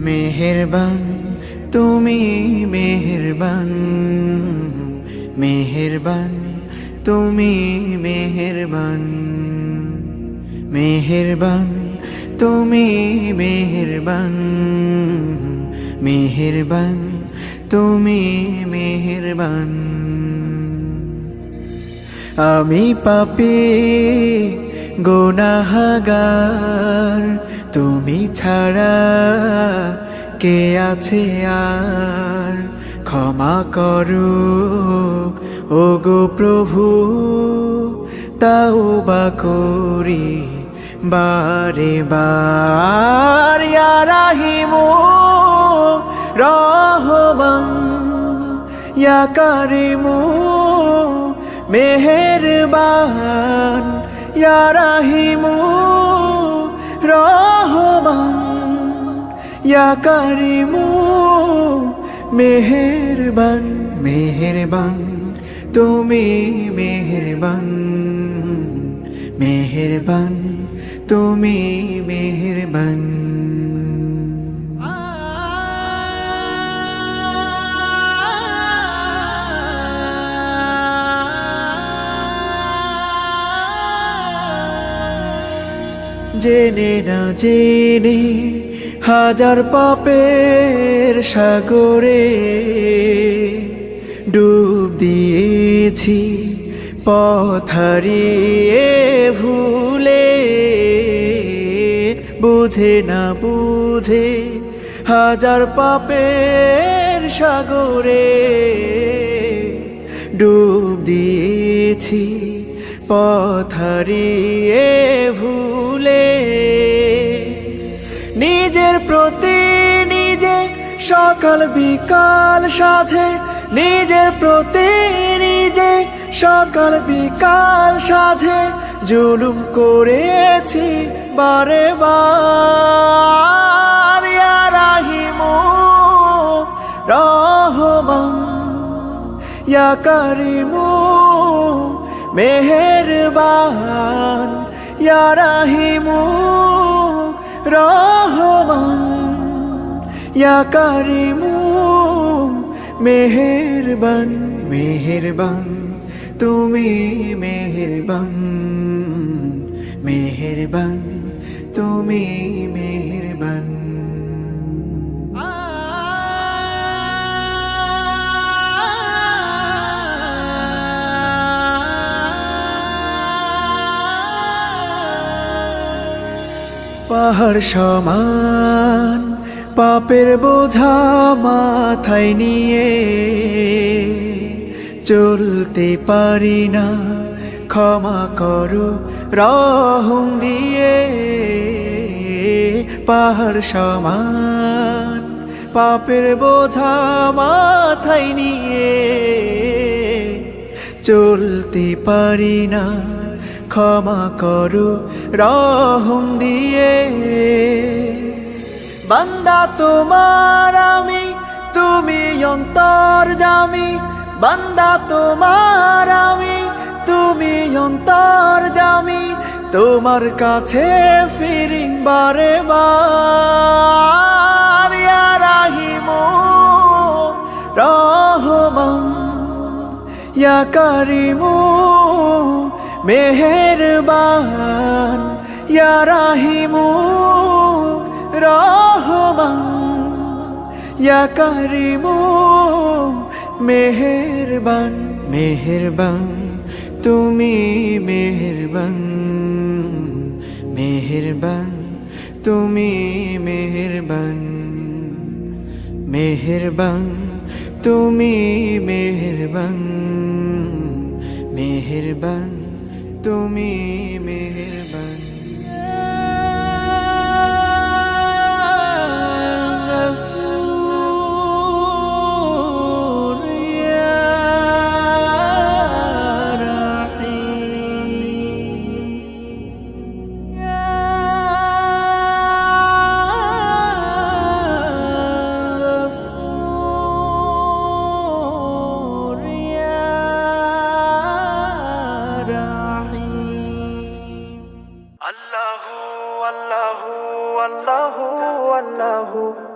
মেহেরবান তুমি মেহেরবান, মেহেরবান তুমি মেহেরবান, মেহেরবান তুমি মেহেরবান, মেহেরবান তুমি মেহেরবান। আমি পাপী গুনাহগার, তুমি ছাড়া কে আছে আর? ক্ষমা করো ওগো প্রভু, তাওবা করি বারে বার। ইয়া রাহিমু রহমান, ইয়া কারিমু মেহেরবান, ইয়া রাহিমু রহমান, ইয়া কারিমু মেহেরবান। মেহেরবান তুমি মেহেরবান, মেহেরবান তুমি মেহেরবান। জেনে না জেনে হাজার পাপের সাগরে ডুব দিয়েছি, পথ হারিয়ে ভুলে। বুঝে না বুঝে হাজার পাপের সাগরে ডুব দিয়েছি, পথ হারিয়ে ভুলে। নিজের প্রতি নিজে সকাল বিকাল সাধে, নিজের প্রতি নিজে সকাল বিকাল সাধে জুলুম করেছি বারে বার। ইয়া রাহিমু রহমান, ইয়া কারিমু মেহেরবান, ইয়া রাহিমু রহমান, ইয়া কারিমু মেহেরবান। মেহেরবান তুমি মেহেরবান, মেহেরবান তুমি মেহেরবান। পাহাড় সমান পাপের বোঝা মাথায় নিয়ে চলতে পারি না, ক্ষমা করো রহম দিয়ে। পাহাড় সমান পাপের বোঝা মাথায় নিয়ে চলতে পারি না, ক্ষমা করো রহম দিয়ে। বান্দা তোমার আমি, তুমি অন্তর্যামী। বান্দা তোমার আমি, তুমি অন্তর্যামী। তোমার কাছে ফিরি বারে বার। ইয়া রাহিমু রহমান, ইয়া কারিমু মেহেরবান, ইয়া রাহিমু রহমান, ইয়া কারিমু মেহেরবান। মেহেরবান তুমি মেহেরবান, মেহেরবান তুমি মেহেরবান, মেহেরবান তুমি মেহেরবান, মেহেরবান তুমি মেহেরবান। Allahu, Allahu, Allahu, Allahu.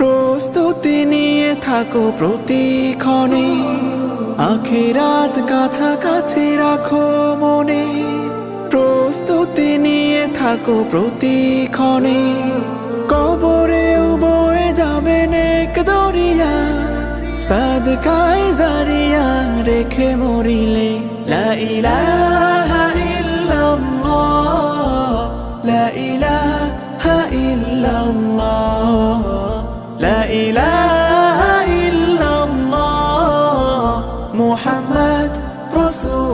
প্রস্তুতি নিয়ে থাকো প্রতিক্ষণে, আখিরাত কাছাকাছি রাখো মনে। প্রস্তুতি নিয়ে থাকো প্রতিক্ষণে, কবরেও বয়ে যাবে নেক দরিয়া, সাদকায়ে জারিয়া রেখে মরিলে। লা ইলাহা ইল্লাল্লাহ, লা ইলাহা ইল্লাল্লাহ, লা ইলাহা ইল্লাল্লাহ, মুহাম্মদ রাসূল।